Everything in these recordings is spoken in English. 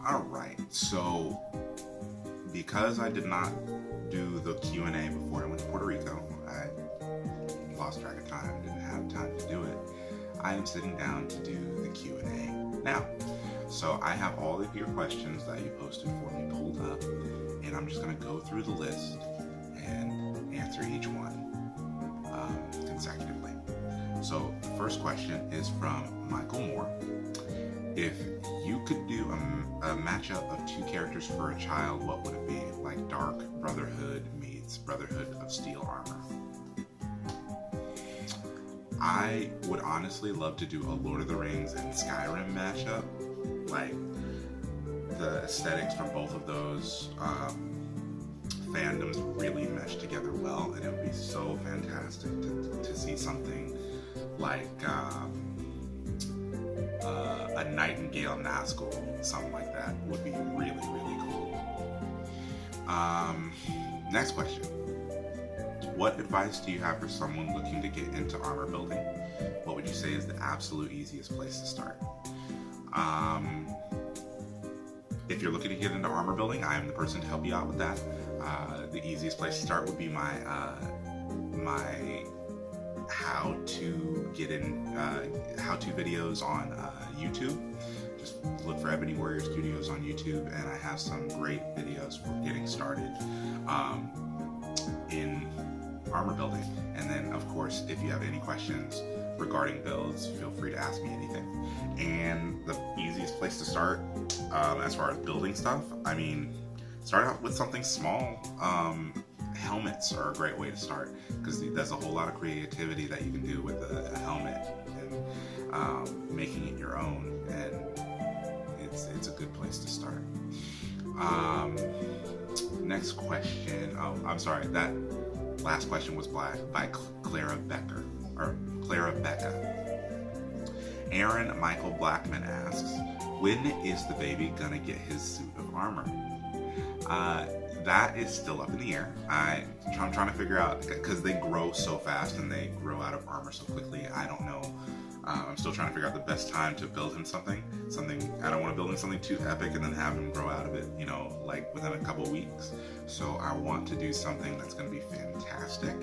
Alright, so because I did not do the Q&A before I went to Puerto Rico, I lost track of time, didn't have time to do it. I am sitting down to do the Q&A now. So I have all of your questions that you posted for me pulled up, and I'm just going to go through the list and answer each one consecutively. So the first question is from Michael Moore. If you could do a matchup of two characters for a child, what would it be? Like Dark Brotherhood meets Brotherhood of Steel Armor. I would honestly love to do a Lord of the Rings and Skyrim matchup. Like, the aesthetics from both of those fandoms really mesh together well, and it would be so fantastic to see something like a Nightingale Nazgul, something like that would be really, really cool. Next question. What advice do you have for someone looking to get into armor building? What would you say is the absolute easiest place to start? If you're looking to get into armor building, I am the person to help you out with that. The easiest place to start would be my how to get in how-to videos on YouTube. Just look for Ebony Warrior Studios on YouTube, and I have some great videos for getting started in armor building. And then, of course, if you have any questions regarding builds, feel free to ask me anything. And the easiest place to start, as far as building stuff, I mean, start out with something small. Helmets are a great way to start, because there's a whole lot of creativity that you can do with a helmet and making it your own, and it's a good place to start. Next question. Oh, I'm sorry, that last question was by Clara Becker, or Clara Becca. Aaron Michael Blackman asks, when is the baby gonna get his suit of armor? That is still up in the air. I'm trying to figure out, because they grow so fast and they grow out of armor so quickly. I don't know. I'm still trying to figure out the best time to build him something. I don't want to build him something too epic and then have him grow out of it, you know, like within a couple weeks. So I want to do something that's going to be fantastic,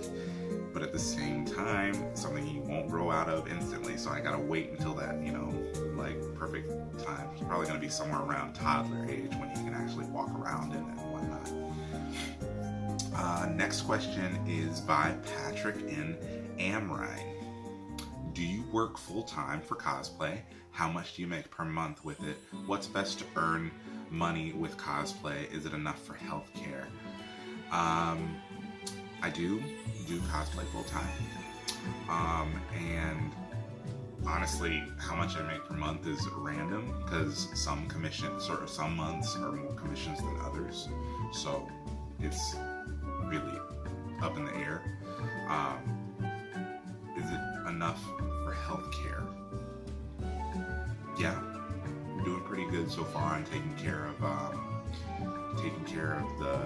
but at the same time, something he won't grow out of instantly. So I gotta wait until that, you know, like perfect time. He's probably going to be somewhere around toddler age when he can actually walk around in it and whatnot. Next question is by Patrick in Amrine. Do you work full-time for cosplay? How much do you make per month with it? What's best to earn money with cosplay? Is it enough for healthcare? I do cosplay full-time. And honestly, how much I make per month is random, because some months are more commissions than others. So it's really up in the air. Is it enough for healthcare? Yeah, I'm doing pretty good so far. I'm taking care of the,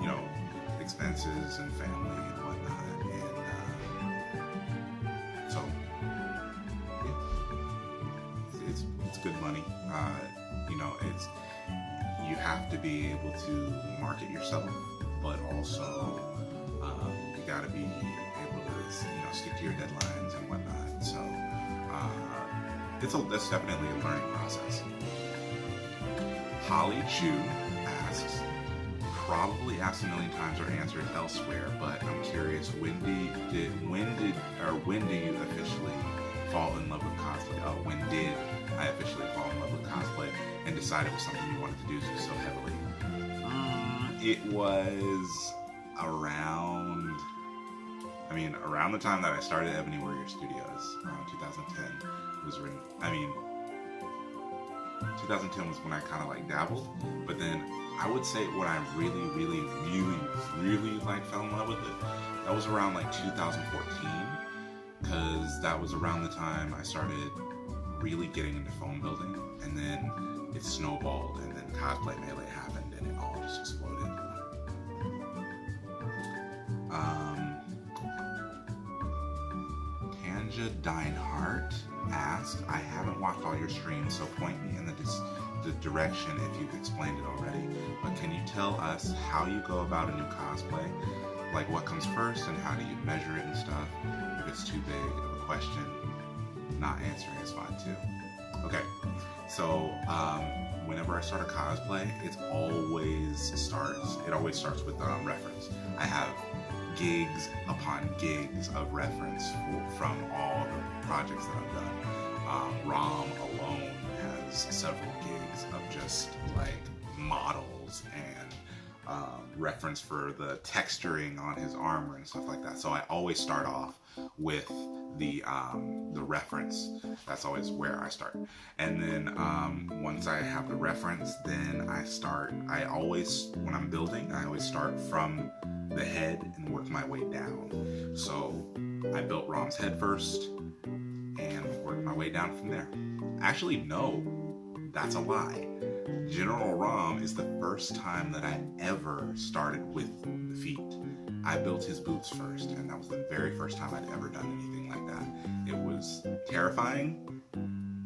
you know, expenses and family and whatnot, and so yeah, it's good money. You know, you have to be able to market yourself, but also you got to be able to, you know, stick to your deadlines and whatnot. So that's definitely a learning process. Holly Chu asks, probably asked a million times or answered elsewhere, but I'm curious, when do you officially fall in love with cosplay? Oh, when did I officially fall in love with cosplay and decide it was something you wanted to do so heavily? It was around the time that I started Ebony Warrior Studios, around 2010. It was written, 2010 was when I kind of like dabbled, but then I would say when I really like fell in love with it, that was around like 2014, because that was around the time I started really getting into foam building, and then it snowballed, and then Cosplay Melee happened, and it all just exploded. Tanja Deinhardt asked, I haven't watched all your streams, so point me in the the direction if you've explained it already, but can you tell us how you go about a new cosplay? Like what comes first and how do you measure it and stuff? If it's too big of a question, not answering is fine too. Okay, so whenever I start a cosplay, it always starts with reference. I have gigs upon gigs of reference from all the projects that I've done. Rom alone has several gigs of just like models and reference for the texturing on his armor and stuff like that. So I always start off with the reference. That's always where I start. And then once I have the reference, then I always, when I'm building, I always start from the head and work my way down. So I built Rom's head first and worked my way down from there. Actually, no, that's a lie. General Rom is the first time that I ever started with the feet. I built his boots first, and that was the very first time I'd ever done anything like that. It was terrifying,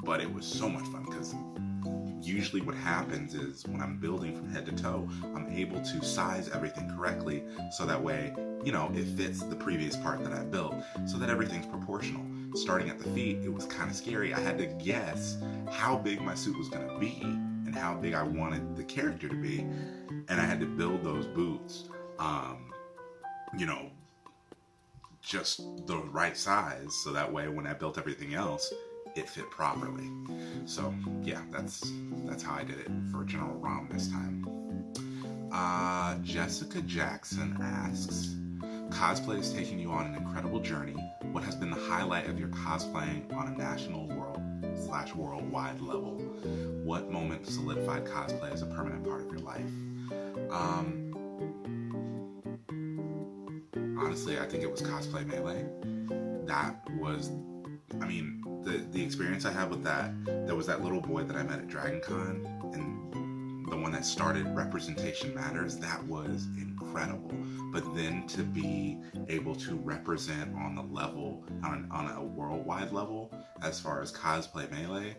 but it was so much fun because usually what happens is when I'm building from head to toe, I'm able to size everything correctly so that way, you know, it fits the previous part that I built so that everything's proportional. Starting at the feet, it was kind of scary. I had to guess how big my suit was going to be and how big I wanted the character to be, and I had to build those boots, you know, just the right size so that way when I built everything else, it fit properly. So yeah, that's how I did it for General Rom this time. Jessica Jackson asks, cosplay is taking you on an incredible journey. What has been the highlight of your cosplaying on a national worldwide level? What moment solidified cosplay as a permanent part of your life? Honestly, I think it was Cosplay Melee. That was, I mean, the experience I had with that, there was that little boy that I met at Dragon Con, and the one that started Representation Matters, that was incredible. But then to be able to represent on the level, on a worldwide level, as far as Cosplay Melee,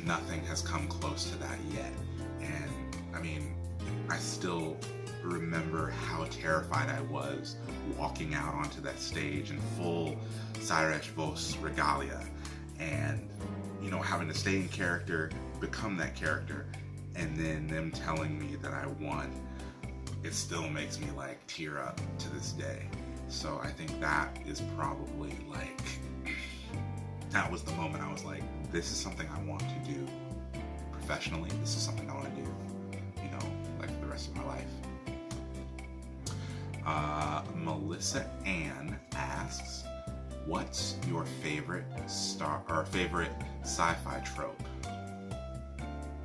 nothing has come close to that yet. And I mean, I still remember how terrified I was walking out onto that stage in full Cyresh Vos regalia, and you know, having to stay in character, become that character, and then them telling me that I won. It still makes me like tear up to this day. So I think that is probably like, that was the moment I was like, this is something I want to do professionally. This is something I want to do, you know, like for the rest of my life. Melissa Ann asks, what's your favorite favorite sci-fi trope?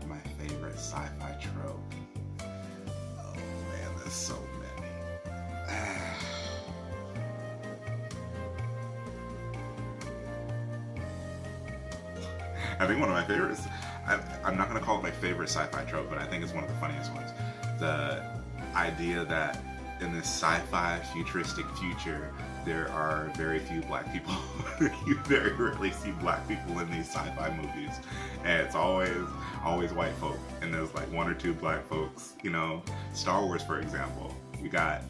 My favorite sci-fi trope. Oh man, there's so many. I think one of my favorites, I'm not going to call it my favorite sci-fi trope, but I think it's one of the funniest ones. The idea that in this sci-fi futuristic future, there are very few black people. You very rarely see black people in these sci-fi movies, and it's always white folk, and there's like one or two black folks. You know, Star Wars, for example, you got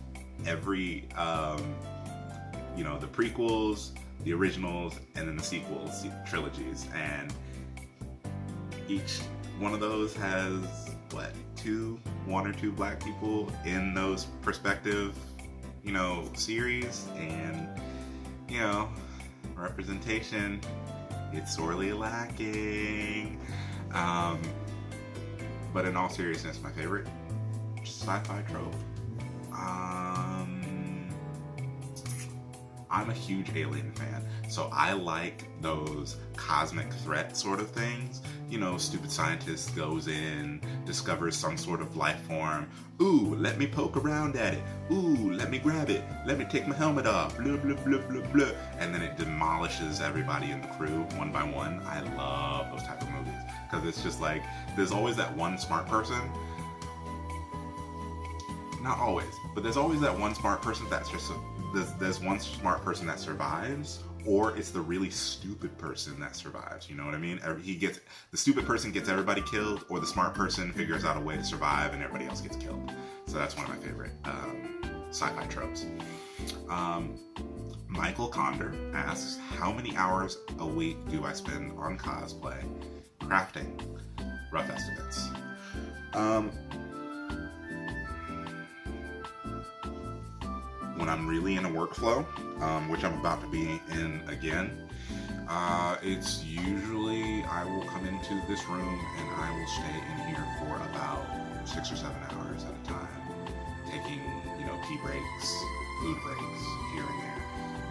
every you know, the prequels, the originals, and then the sequels, trilogies, and each one of those has what, one or two black people in those perspective, you know, series, and you know, representation, it's sorely lacking. But in all seriousness, my favorite sci-fi trope, I'm a huge Alien fan, so I like those cosmic threat sort of things. You know, stupid scientist goes in, discovers some sort of life form. Ooh, let me poke around at it. Ooh, let me grab it. Let me take my helmet off. Blah, blah, blah, blah, blah. And then it demolishes everybody in the crew one by one. I love those type of movies, because it's just like, there's always that one smart person. Not always, but there's always that one smart person that's just there's one smart person that survives, or it's the really stupid person that survives. You know what I mean? The stupid person gets everybody killed, or the smart person figures out a way to survive and everybody else gets killed. So that's one of my favorite sci-fi tropes. Michael Conder asks, how many hours a week do I spend on cosplay, crafting? Rough estimates. When I'm really in a workflow, which I'm about to be in again, it's usually I will come into this room and I will stay in here for about 6 or 7 hours at a time, taking, pee breaks, food breaks here and there.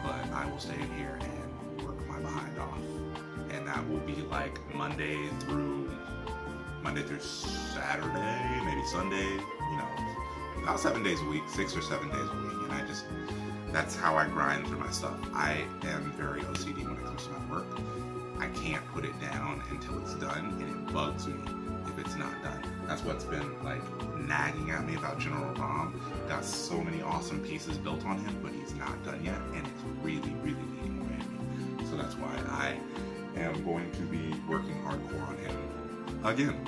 But I will stay in here and work my behind off, and that will be like Monday through Saturday, maybe Sunday. About 7 days a week, 6 or 7 days a week, and that's how I grind through my stuff. I am very OCD when it comes to my work. I can't put it down until it's done, and it bugs me if it's not done. That's what's been like nagging at me about General Rom. Got so many awesome pieces built on him, but he's not done yet, and it's really, really eating away at me. So that's why I am going to be working hardcore on him again.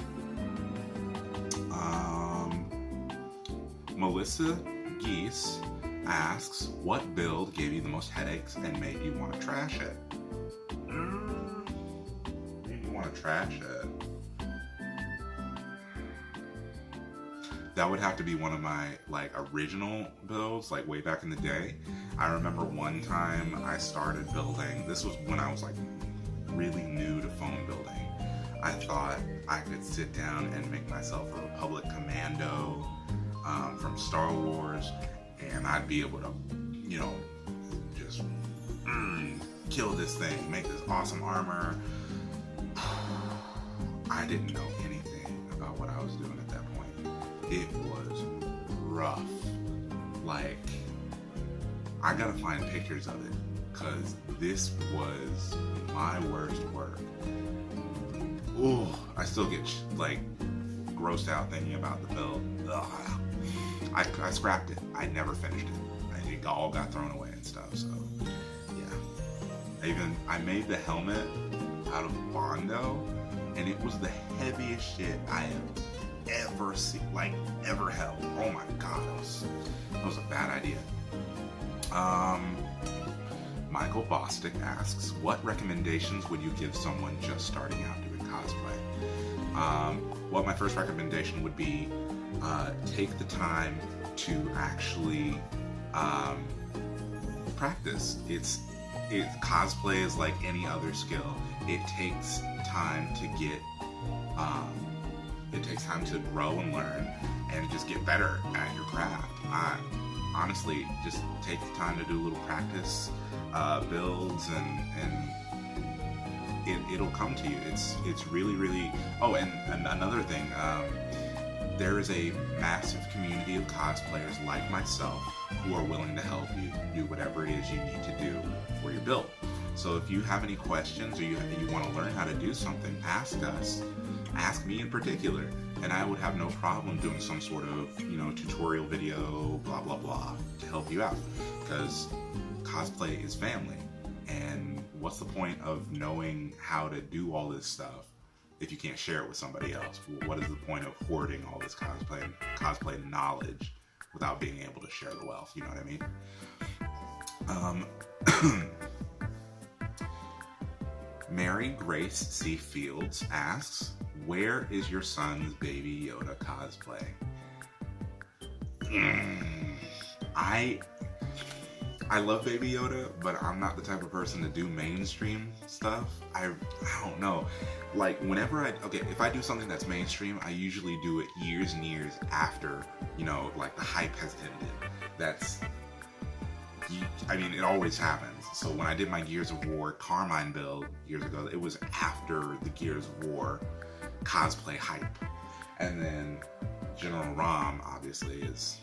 Melissa Geese asks, what build gave you the most headaches and made you want to trash it? Made you want to trash it? That would have to be one of my original builds, way back in the day. I remember one time I started building, this was when I was really new to foam building. I thought I could sit down and make myself a Republic Commando from Star Wars, and I'd be able to, just kill this thing, make this awesome armor. I didn't know anything about what I was doing at that point. It was rough. I gotta find pictures of it, because this was my worst work. Ooh, I still get grossed out thinking about the build. Ugh. I scrapped it. I never finished it. It all got thrown away and stuff, so yeah. I made the helmet out of Bondo, and it was the heaviest shit I have ever seen, ever held. Oh my god, that was a bad idea. Michael Bostick asks, what recommendations would you give someone just starting out doing cosplay? Well, my first recommendation would be take the time to actually practice. Cosplay is like any other skill. It takes time to get it takes time to grow and learn and just get better at your craft. Honestly, just take the time to do a little practice builds, and it'll come to you. It's really, really. Oh, and another thing, there is a massive community of cosplayers like myself who are willing to help you do whatever it is you need to do for your build. So if you have any questions, or you want to learn how to do something, ask us. Ask me in particular, and I would have no problem doing some sort of, tutorial video, blah, blah, blah, to help you out, because cosplay is family, and what's the point of knowing how to do all this stuff if you can't share it with somebody else? What is the point of hoarding all this cosplay knowledge without being able to share the wealth? You know what I mean? Mary Grace C. Fields asks, where is your son's Baby Yoda cosplay? I love Baby Yoda, but I'm not the type of person to do mainstream stuff. I don't know. If I do something that's mainstream, I usually do it years and years after, the hype has ended. It always happens. So when I did my Gears of War Carmine build years ago, it was after the Gears of War cosplay hype. And then General Rom, obviously, is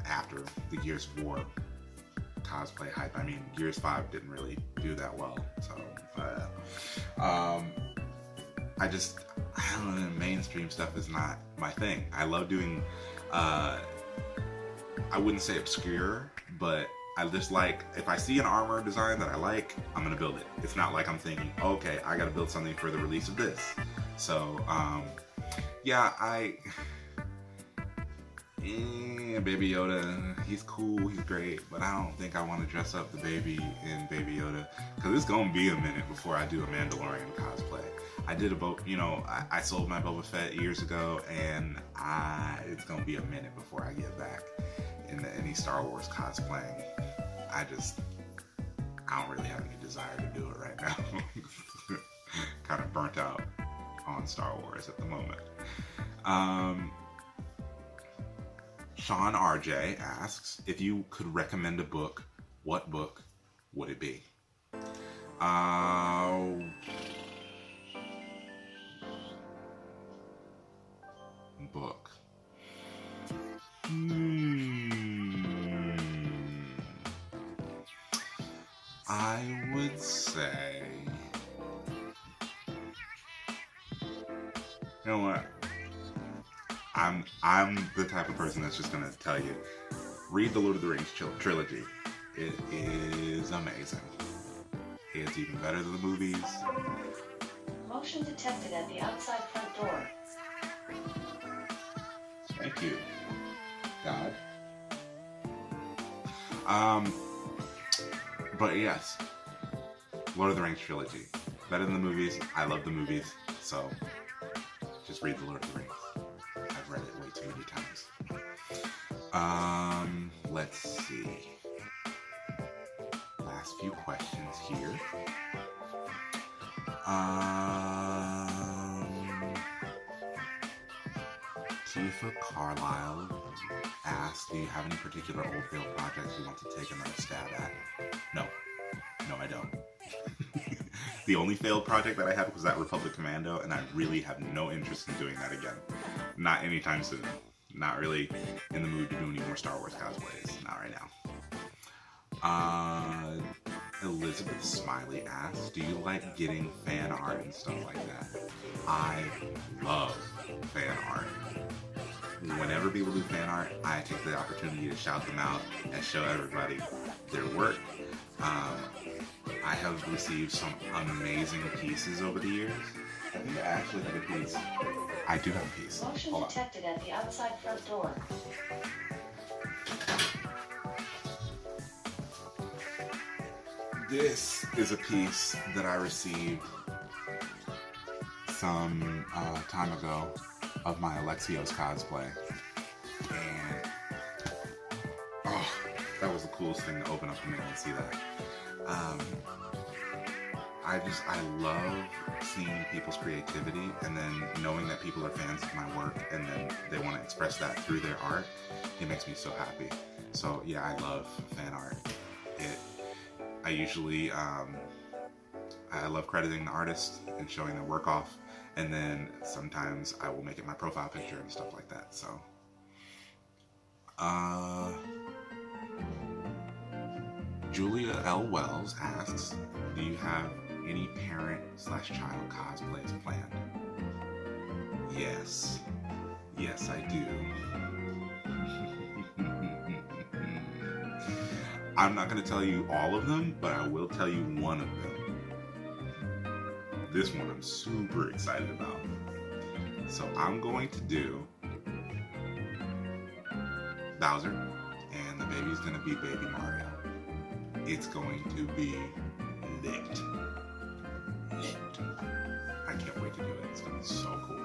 after the Gears of War cosplay hype. Gears 5 didn't really do that well. So, I don't know, mainstream stuff is not my thing. I love doing, I wouldn't say obscure, but I just like, if I see an armor design that I like, I'm gonna build it. It's not like I'm thinking, okay, I gotta build something for the release of this. So, yeah, Baby Yoda, he's cool, he's great, but I don't think I want to dress up the baby in Baby Yoda, because it's gonna be a minute before I do a Mandalorian cosplay. I did I sold my Boba Fett years ago, and it's gonna be a minute before I get back into any Star Wars cosplaying. I don't really have any desire to do it right now. Kind of burnt out on Star Wars at the moment. Sean RJ asks, if you could recommend a book, what book would it be? Book. I would say, you know what? I'm the type of person that's just gonna tell you, read the Lord of the Rings trilogy. It is amazing. It's even better than the movies. Motion detected at the outside front door. Thank you, God. But yes, Lord of the Rings trilogy. Better than the movies. I love the movies, so just read the Lord of the Rings. I've read it way too many times. Let's see. Last few questions here. Tifa Carlisle asked, do you have any particular old failed projects you want to take another stab at? No, I don't. The only failed project that I had was that Republic Commando, and I really have no interest in doing that again. Not anytime soon. Not really in the mood to do any more Star Wars cosplays. Not right now. Elizabeth Smiley asks, do you like getting fan art and stuff like that? I love fan art. Whenever people do fan art, I take the opportunity to shout them out and show everybody their work. I have received some amazing pieces over the years. I think I actually have a piece. I do have a piece. Motion detected at the outside front door. This is a piece that I received some time ago of my Alexios cosplay. And that was the coolest thing to open up the mail and see that. I love seeing people's creativity, and then knowing that people are fans of my work and then they want to express that through their art. It makes me so happy. So yeah, I love fan art. I usually, I love crediting the artist and showing their work off, and then sometimes I will make it my profile picture and stuff like that. So, Julia L. Wells asks, do you have any parent/child cosplays planned? Yes, I do. I'm not going to tell you all of them, but I will tell you one of them. This one I'm super excited about. So I'm going to do Bowser, and the baby's going to be Baby Mario. It's going to be lit. I can't wait to do it. It's going to be so cool.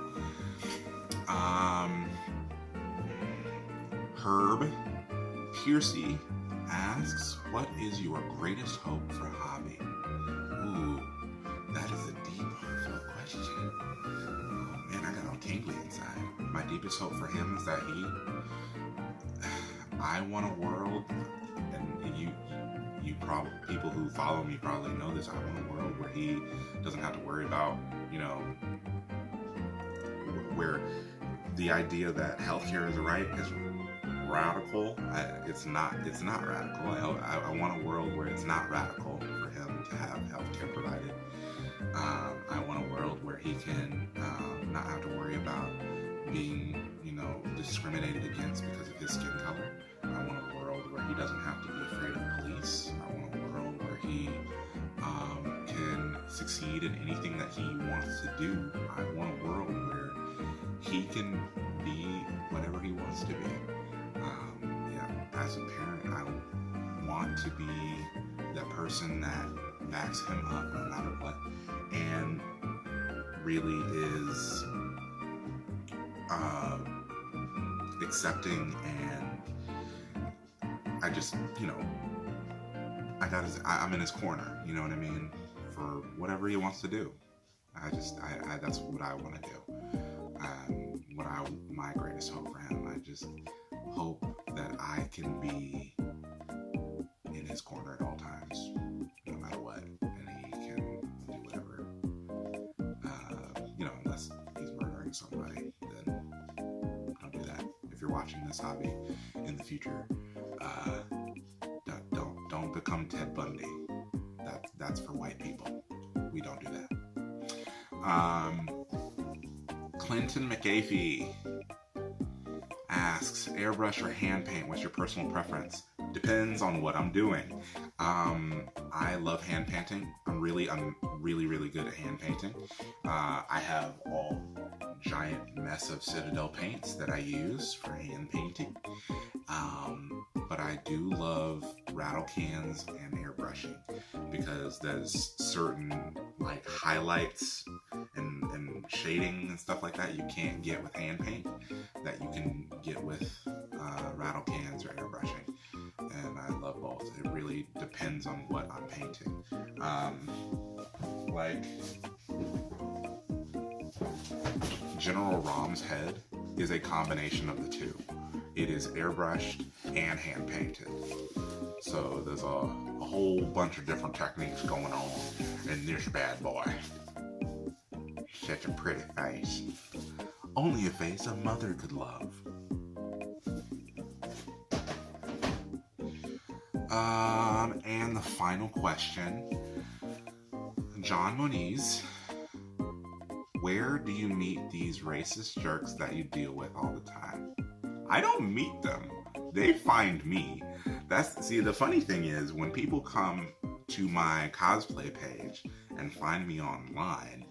Herb Piercy asks, what is your greatest hope for a hobby? Ooh, that is a deep, heartfelt question. Oh man, I got all tingly inside. My deepest hope for him is that I want a world, and you probably, people who follow me probably know this, I want a world where he doesn't have to worry about, where the idea that healthcare is a right is radical. It's not radical. I want a world where it's not radical for him to have healthcare provided. I want a world where he can not have to worry about being, discriminated against because of his skin color. I want a world where he doesn't have to be afraid of police. I want a world where he can succeed in anything that he wants to do. I want a world where he can be whatever he wants to be. As a parent, I want to be that person that backs him up no matter what, and really is accepting, and I just, I'm in his corner, you know what I mean, for whatever he wants to do. That's what I want to do. My greatest hope for him. I just hope that I can be in his corner at all times, no matter what, and he can do whatever. Unless he's murdering somebody, then don't do that. If you're watching this hobby in the future, don't become Ted Bundy. That's for white people. We don't do that. Clinton McAfee asks, airbrush or hand paint, what's your personal preference? Depends on what I'm doing. I love hand painting. I'm really good at hand painting. I have all giant mess of Citadel paints that I use for hand painting. But I do love rattle cans and airbrushing because there's certain like highlights and shading and stuff like that you can't get with hand paint that you can get with rattle cans or airbrushing. And I love both. It really depends on what I'm painting. Like General Rom's head is a combination of the two. It is airbrushed and hand painted. So there's a whole bunch of different techniques going on in this bad boy. Such a pretty face. Only a face a mother could love. And the final question, John Moniz, where do you meet these racist jerks that you deal with all the time? I don't meet them. They find me. See, the funny thing is, when people come to my cosplay page and find me online,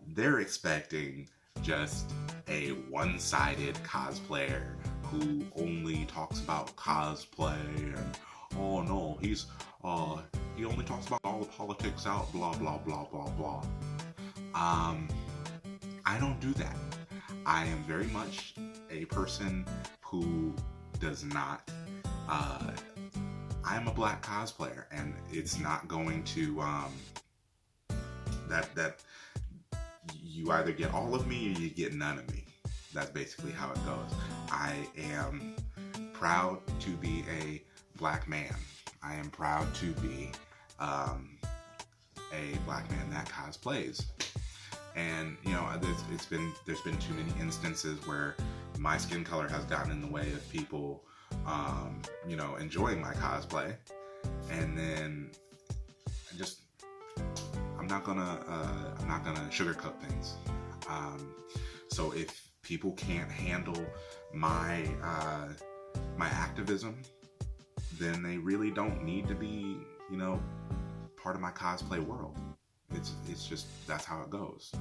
they're expecting just a one-sided cosplayer who only talks about cosplay and, oh no, he only talks about all the politics out, blah, blah, blah, blah, blah. I don't do that. I am very much a person who does not, I'm a black cosplayer, and it's not going to, that you either get all of me or you get none of me. That's basically how it goes. I am proud to be a black man. I am proud to be a black man that cosplays. And there's been too many instances where my skin color has gotten in the way of people enjoying my cosplay, and then I'm not gonna sugarcoat things. So if people can't handle my activism, then they really don't need to be part of my cosplay world. It's just, that's how it goes.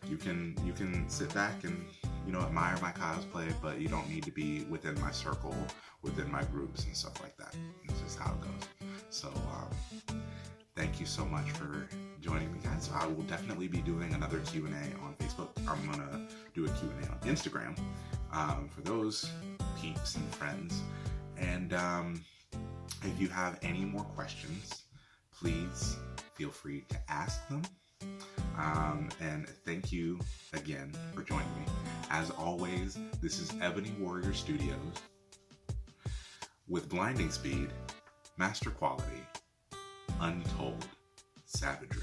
You can sit back and admire my cosplay, but you don't need to be within my circle, within my groups and stuff like that. It's just how it goes. So thank you so much for joining me, guys. I will definitely be doing another Q&A on Facebook. I'm gonna do a Q&A on Instagram for those peeps and friends. And if you have any more questions, please feel free to ask them. And thank you again for joining me. As always, this is Ebony Warrior Studios with blinding speed, master quality, untold savagery.